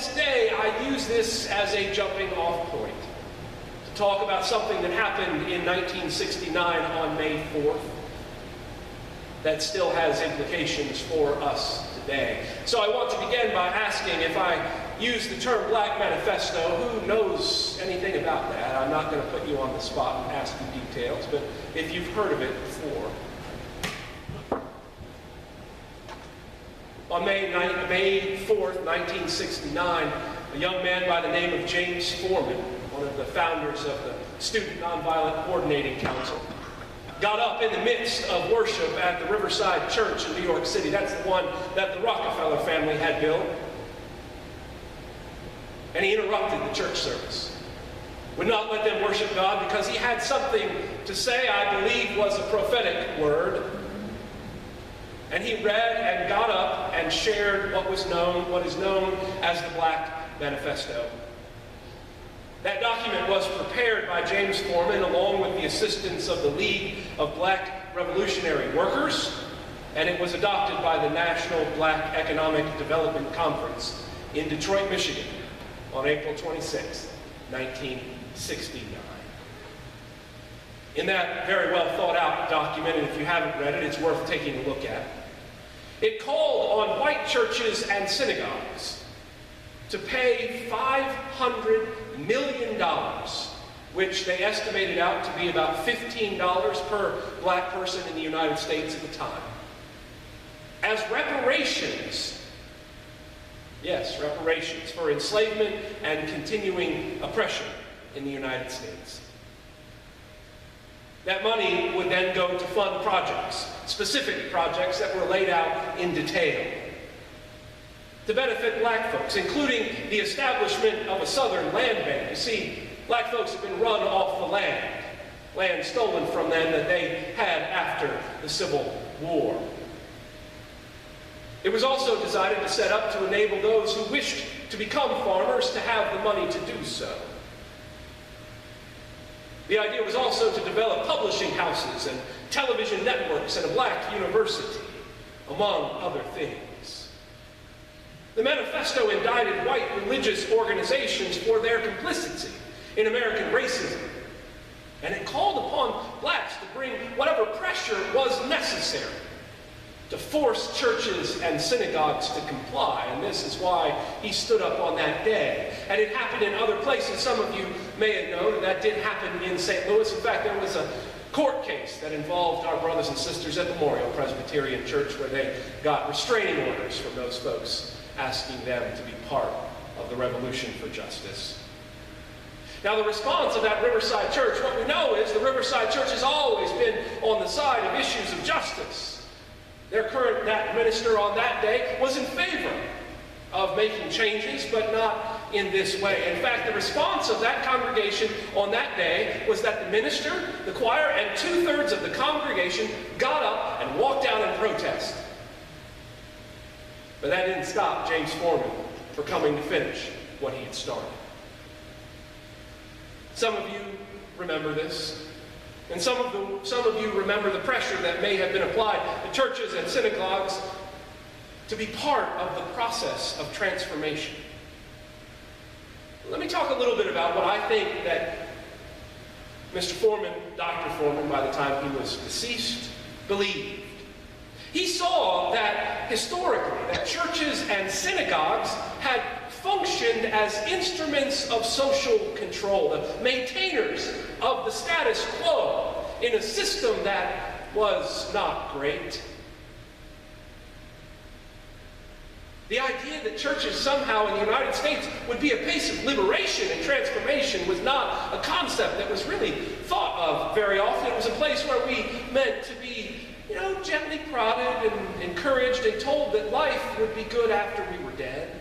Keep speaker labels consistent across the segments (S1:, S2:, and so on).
S1: today I use this as a jumping off point to talk about something that happened in 1969 on May 4th that still has implications for us today. So I want to begin by asking, if I use the term Black Manifesto, who knows anything about that? I'm not going to put you on the spot and ask you details, but if you've heard of it before. On May 4th, 1969, a young man by the name of James Forman, one of the founders of the Student Nonviolent Coordinating Council, got up in the midst of worship at the Riverside Church in New York City. That's the one that the Rockefeller family had built. And he interrupted the church service. Would not let them worship God because he had something to say, I believe was a prophetic word. And he read and got up and shared what is known as the Black Manifesto. That document was prepared by James Forman along with the assistance of the League of Black Revolutionary Workers, and it was adopted by the National Black Economic Development Conference in Detroit, Michigan on April 26, 1969. In that very well thought out document, and if you haven't read it, it's worth taking a look at, it called on white churches and synagogues to pay $500 million, which they estimated out to be about $15 per black person in the United States at the time, as reparations. Yes, reparations for enslavement and continuing oppression in the United States. That money would then go to fund projects, specific projects that were laid out in detail, to benefit black folks, including the establishment of a Southern land bank. You see, black folks have been run off the land stolen from them that they had after the Civil War. It was also designed to set up to enable those who wished to become farmers to have the money to do so. The idea was also to develop publishing houses and television networks and a black university, among other things. The manifesto indicted white religious organizations for their complicity in American racism, and it called upon blacks to bring whatever pressure was necessary to force churches and synagogues to comply. And this is why he stood up on that day. And it happened in other places. Some of you may have known that did happen in St. Louis. In fact, there was a court case that involved our brothers and sisters at Memorial Presbyterian Church where they got restraining orders from those folks asking them to be part of the revolution for justice. Now, the response of that Riverside Church, what we know is the Riverside Church has always been on the side of issues of justice. Their current minister on that day was in favor of making changes, but not in this way. In fact, the response of that congregation on that day was that the minister, the choir, and 2/3 of the congregation got up and walked out in protest. But that didn't stop James Forman from coming to finish what he had started. Some of you remember this. And some of you remember the pressure that may have been applied to churches and synagogues to be part of the process of transformation. Let me talk a little bit about what I think that Mr. Forman, Dr. Forman, by the time he was deceased, believed. He saw that historically, that churches and synagogues had functioned as instruments of social control, the maintainers of the status quo in a system that was not great. The idea that churches somehow in the United States would be a place of liberation and transformation was not a concept that was really thought of very often. It was a place where we meant to be, gently prodded and encouraged and told that life would be good after we were dead.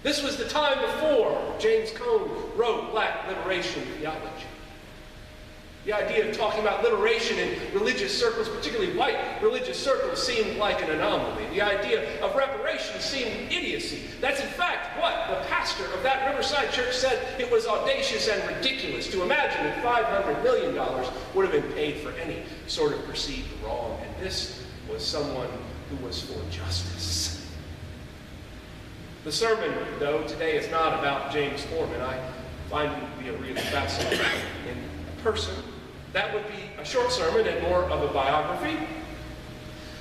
S1: This was the time before James Cone wrote Black Liberation Theology. The idea of talking about liberation in religious circles, particularly white religious circles, seemed like an anomaly. The idea of reparations seemed idiocy. That's in fact what the pastor of that Riverside Church said. It was audacious and ridiculous to imagine that $500 million would have been paid for any sort of perceived wrong. And this was someone who was for justice. The sermon, though, today is not about James Forman. I find him to be a really fascinating person. That would be a short sermon and more of a biography.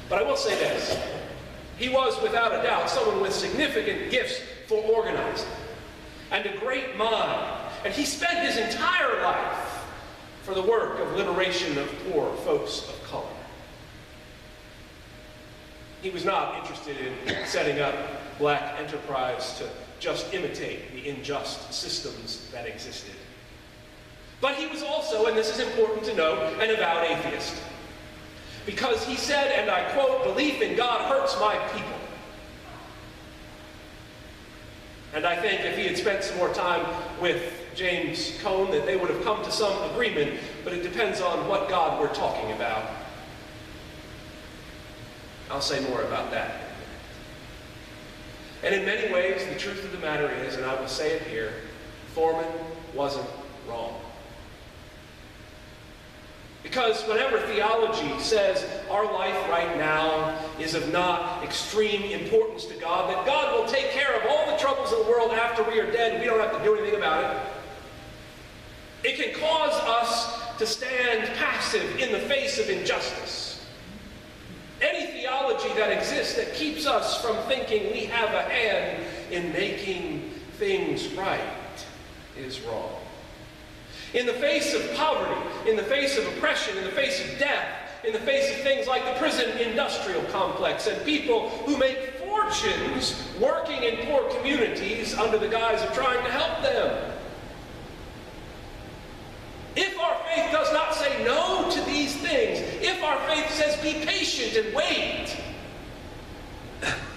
S1: But I will say this. He was, without a doubt, someone with significant gifts for organizing and a great mind. And he spent his entire life for the work of liberation of poor folks of color. He was not interested in setting up black enterprise to just imitate the unjust systems that existed. But he was also, and this is important to note, an avowed atheist. Because he said, and I quote, "Belief in God hurts my people." And I think if he had spent some more time with James Cone, that they would have come to some agreement, but it depends on what God we're talking about. I'll say more about that. And in many ways, the truth of the matter is, and I will say it here, Forman wasn't wrong. Because whenever theology says our life right now is of not extreme importance to God, that God will take care of all the troubles of the world after we are dead and we don't have to do anything about it, it can cause us to stand passive in the face of injustice. Any theology that exists that keeps us from thinking we have a hand in making things right is wrong. In the face of poverty, in the face of oppression, in the face of death, in the face of things like the prison industrial complex and people who make fortunes working in poor communities under the guise of trying to help them. If our faith does not say no to these things, if our faith says be patient and wait,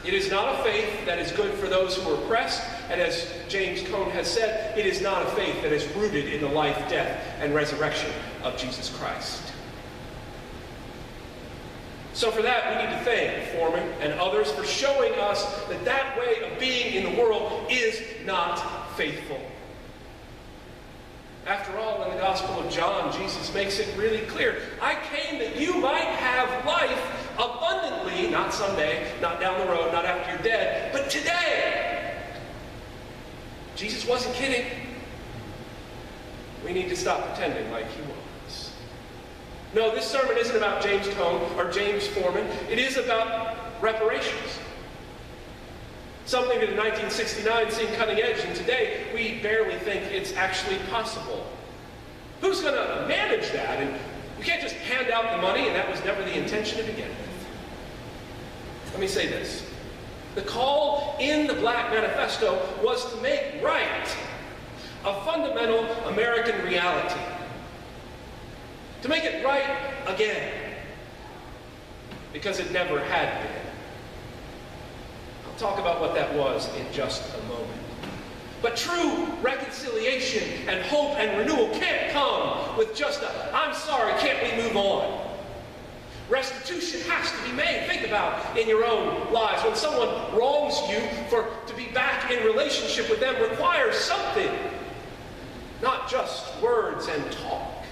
S1: it is not a faith that is good for those who are oppressed, and as James Cone has said, it is not a faith that is rooted in the life, death, and resurrection of Jesus Christ. So for that, we need to thank Forman and others for showing us that that way of being in the world is not faithful. After all, in the Gospel of John, Jesus makes it really clear. I came that you might have life abundantly, not someday, not down the road, not after you're dead, but today. Jesus wasn't kidding. We need to stop pretending like he was. No, this sermon isn't about James Cone or James Forman. It is about reparations. Something that in 1969 seemed cutting edge, and today we barely think it's actually possible. Who's going to manage that? And you can't just hand out the money, and that was never the intention to begin with. Let me say this. The call in the Black Manifesto was to make right a fundamental American reality. To make it right again. Because it never had been. Talk about what that was in just a moment. But true reconciliation and hope and renewal can't come with just a, "I'm sorry, can't we move on?" Restitution has to be made. Think about in your own lives. When someone wrongs you, to be back in relationship with them requires something. Not just words and talk.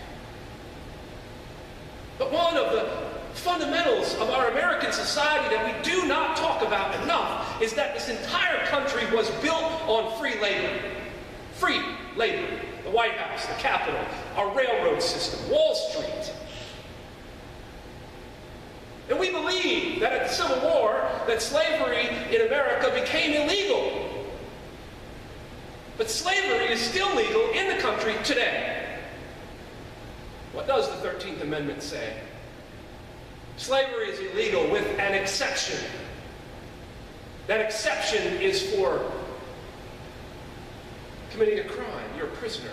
S1: But one of the fundamentals of our American society that we do not talk about enough is that this entire country was built on free labor. Free labor. The White House, the Capitol, our railroad system, Wall Street. And we believe that at the Civil War, that slavery in America became illegal. But slavery is still legal in the country today. What does the 13th Amendment say? Slavery is illegal with an exception. That exception is for committing a crime. You're a prisoner.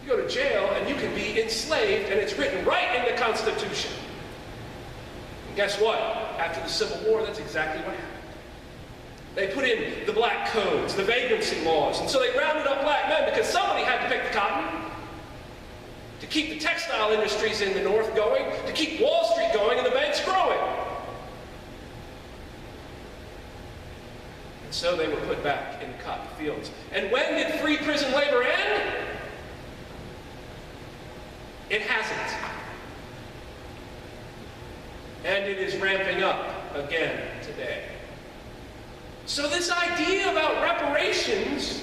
S1: You go to jail and you can be enslaved, and it's written right in the Constitution. And guess what? After the Civil War, that's exactly what happened. They put in the black codes, the vagrancy laws, and so they rounded up black men because somebody had to pick the cotton. To keep the textile industries in the North going, to keep Wall Street going and the banks growing. And so they were put back in the cotton fields. And when did free prison labor end? It hasn't. And it is ramping up again today. So this idea about reparations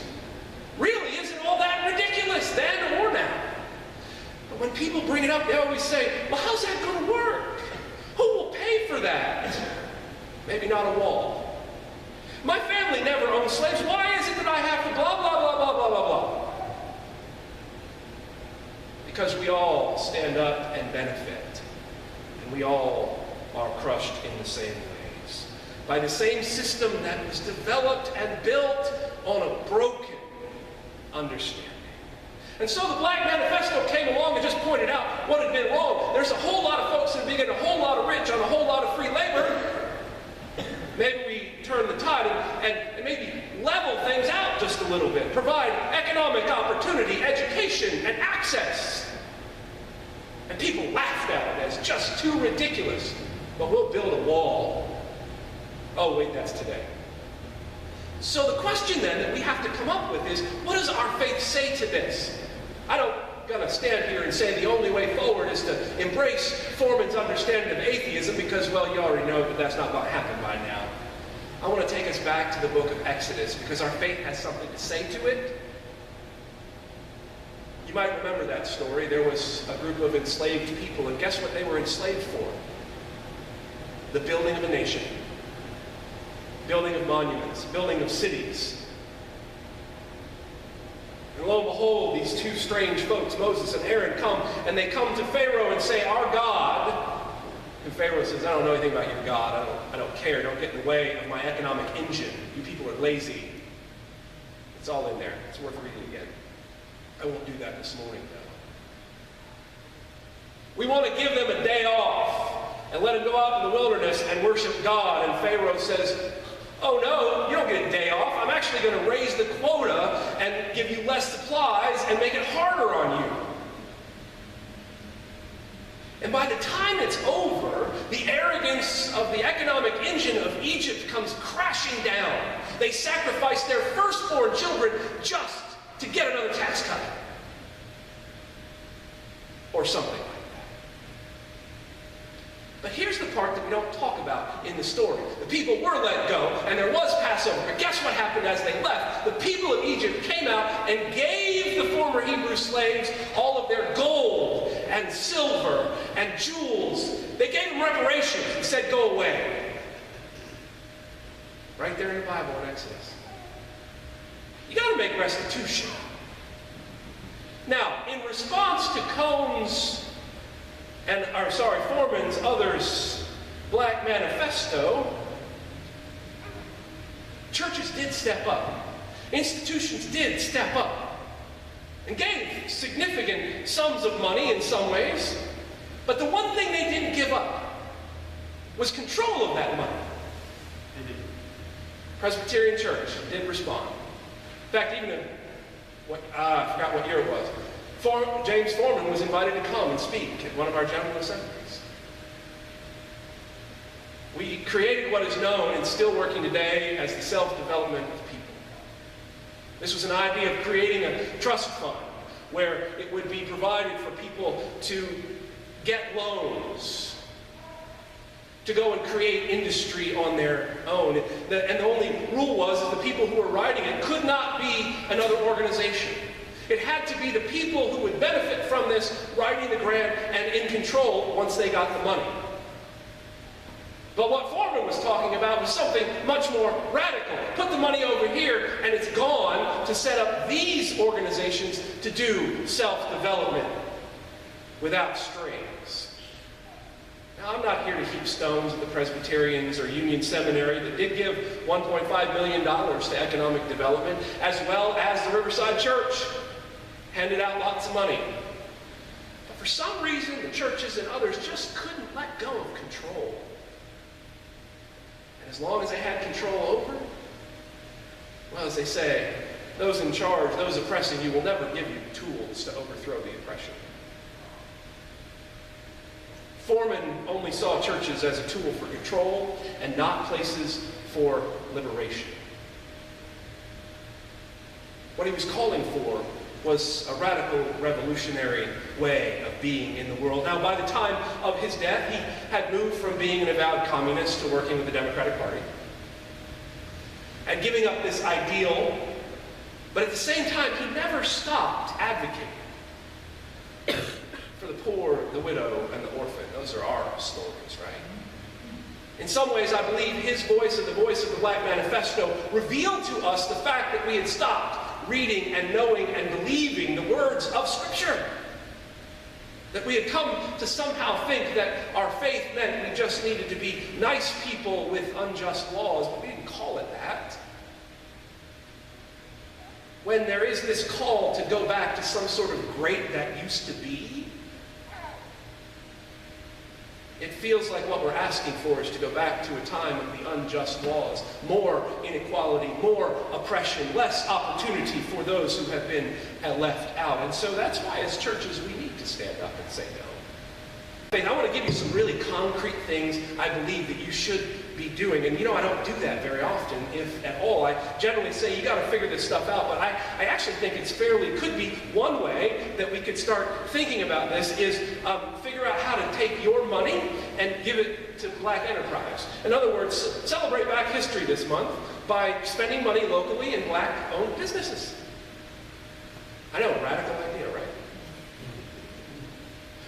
S1: really isn't all that ridiculous then or now. But when people bring it up, they always say, well, how's that going to work? Who will pay for that? Maybe not a wall. My family never owned slaves. Why is it that I have to blah, blah, blah, blah, blah, blah, blah? Because we all stand up and benefit. And we all are crushed in the same ways. By the same system that was developed and built on a broken understanding. And so the Black Manifesto came along and just pointed out what had been wrong. There's a whole lot of folks that are getting a whole lot of rich on a whole lot of free labor. Maybe we turn the tide and maybe level things out just a little bit. Provide economic opportunity, education, and access. And people laughed at it as just too ridiculous. But we'll build a wall. Oh, wait, that's today. So the question then that we have to come up with is, what does our faith say to this? I don't gonna stand here and say the only way forward is to embrace Forman's understanding of atheism because, well, you already know that that's not going to happen by now. I want to take us back to the book of Exodus because our faith has something to say to it. You might remember that story. There was a group of enslaved people, and guess what they were enslaved for? The building of a nation. Building of monuments, building of cities. And lo and behold, these two strange folks, Moses and Aaron, come, and they come to Pharaoh and say, our God, and Pharaoh says, I don't know anything about your God, I don't care, don't get in the way of my economic engine. You people are lazy. It's all in there. It's worth reading again. I won't do that this morning, though. We want to give them a day off and let them go out in the wilderness and worship God, and Pharaoh says, oh no, you don't get a day off. I'm actually going to raise the quota and give you less supplies and make it harder on you. And by the time it's over, the arrogance of the economic engine of Egypt comes crashing down. They sacrifice their firstborn children just to get another tax cut. Or something like that. But here's the part that we don't talk about in the story. The people were let go, and there was Passover. But guess what happened as they left? The people of Egypt came out and gave the former Hebrew slaves all of their gold and silver and jewels. They gave them reparations and said, go away. Right there in the Bible in Exodus. You got to make restitution. Now, in response to Forman's others' Black Manifesto, churches did step up. Institutions did step up and gave significant sums of money in some ways. But the one thing they didn't give up was control of that money. Presbyterian Church did respond. In fact, even I forgot what year it was, James Forman was invited to come and speak at one of our general assemblies. We created what is known and still working today as the self-development of people. This was an idea of creating a trust fund where it would be provided for people to get loans, to go and create industry on their own. And the only rule was that the people who were writing it could not be another organization. It had to be the people who would benefit from this writing the grant and in control once they got the money. But what Forman was talking about was something much more radical. Put the money over here and it's gone to set up these organizations to do self-development without strings. Now, I'm not here to heap stones at the Presbyterians or Union Seminary that did give $1.5 million to economic development, as well as the Riverside Church handed out lots of money. But for some reason, the churches and others just couldn't let go of control. And as long as they had control over it, well, as they say, those in charge, those oppressing you, will never give you tools to overthrow the oppression. Forman only saw churches as a tool for control and not places for liberation. What he was calling for was a radical revolutionary way of being in the world. Now, by the time of his death, he had moved from being an avowed communist to working with the Democratic Party. and giving up this ideal. But at the same time, he never stopped advocating for the poor, the widow, and the orphan. Those are our stories, right? In some ways, I believe his voice and the voice of the Black Manifesto revealed to us the fact that we had stopped reading and knowing and believing the words of Scripture. That we had come to somehow think that our faith meant we just needed to be nice people with unjust laws, but we didn't call it that. When there is this call to go back to some sort of great that used to be, it feels like what we're asking for is to go back to a time of the unjust laws, more inequality, more oppression, less opportunity for those who have been left out. And so that's why as churches we need to stand up and say no. I want to give you some really concrete things I believe that you should be doing. And I don't do that very often, if at all. I generally say you got to figure this stuff out, but I actually think it's could be one way that we could start thinking about this is figure out how to take your money and give it to Black enterprise. In other words, celebrate Black History this month by spending money locally in Black-owned businesses. I know, radical idea, right?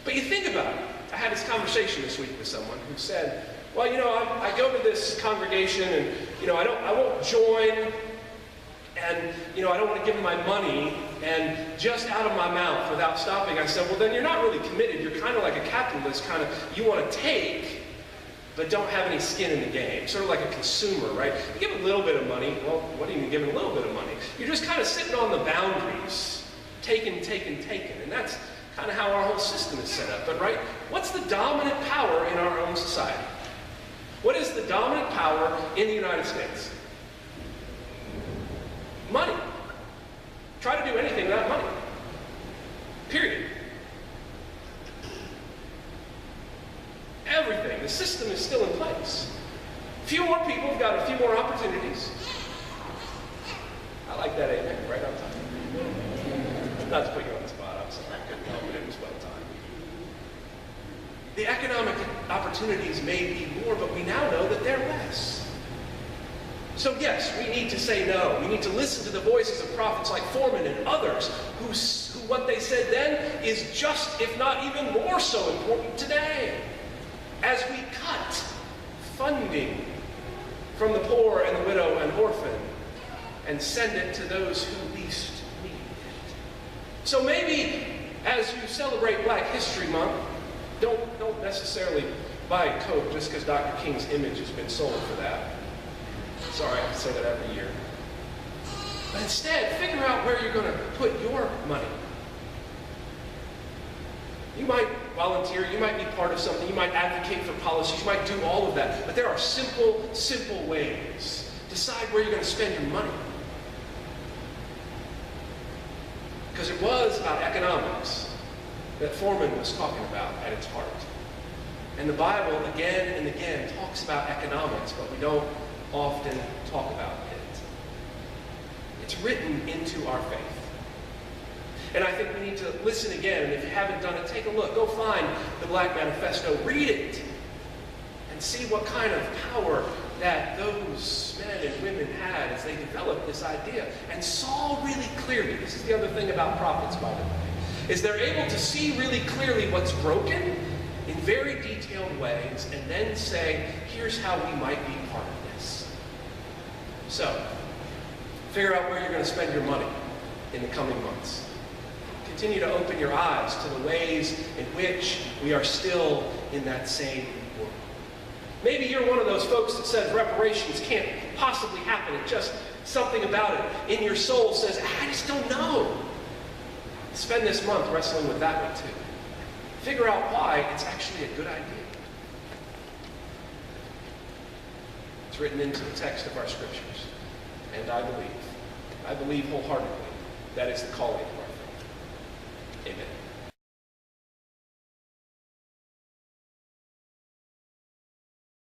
S1: But you think about it. I had this conversation this week with someone who said, well, I go to this congregation and, I won't join and, I don't want to give them my money and just out of my mouth without stopping. I said, well, then you're not really committed. You're kind of like a capitalist, you want to take, but don't have any skin in the game. Sort of like a consumer, right? You give a little bit of money. Well, what do you mean giving a little bit of money? You're just kind of sitting on the boundaries, taking. And that's kind of how our whole system is set up. But right, what's the dominant power in our own society? What is the dominant power in the United States? Money. Try to do anything without money. Period. Everything. The system is still in place. A few more people have got a few more opportunities. I like that amen, right on time. Not to put you on the spot, I'm sorry, I couldn't help it, it was well timed. The economic opportunities may be more, but we now know that they're less. So yes, we need to say no. We need to listen to the voices of prophets like Forman and others who what they said then is just, if not even more so important today. As we cut funding from the poor and the widow and orphan and send it to those who least need it. So maybe as you celebrate Black History Month, don't necessarily buy a Coke just because Dr. King's image has been sold for that. Sorry, I have to say that every year. But instead, figure out where you're going to put your money. You might volunteer, you might be part of something, you might advocate for policies, you might do all of that. But there are simple ways. Decide where you're going to spend your money. Because it was about economics that Forman was talking about at its heart. And the Bible, again and again, talks about economics, but we don't often talk about it. It's written into our faith. And I think we need to listen again, and if you haven't done it, take a look. Go find the Black Manifesto, read it, and see what kind of power that those men and women had as they developed this idea and saw really clearly. This is the other thing about prophets, by the way, is they're able to see really clearly what's broken in very detailed ways and then say, here's how we might be part of this. So, figure out where you're going to spend your money in the coming months. Continue to open your eyes to the ways in which we are still in that same world. Maybe you're one of those folks that says reparations can't possibly happen. It's just something about it in your soul says, I just don't know. Spend this month wrestling with that one too. Figure out why it's actually a good idea. It's written into the text of our scriptures. And I believe wholeheartedly, that is the calling of our faith. Amen.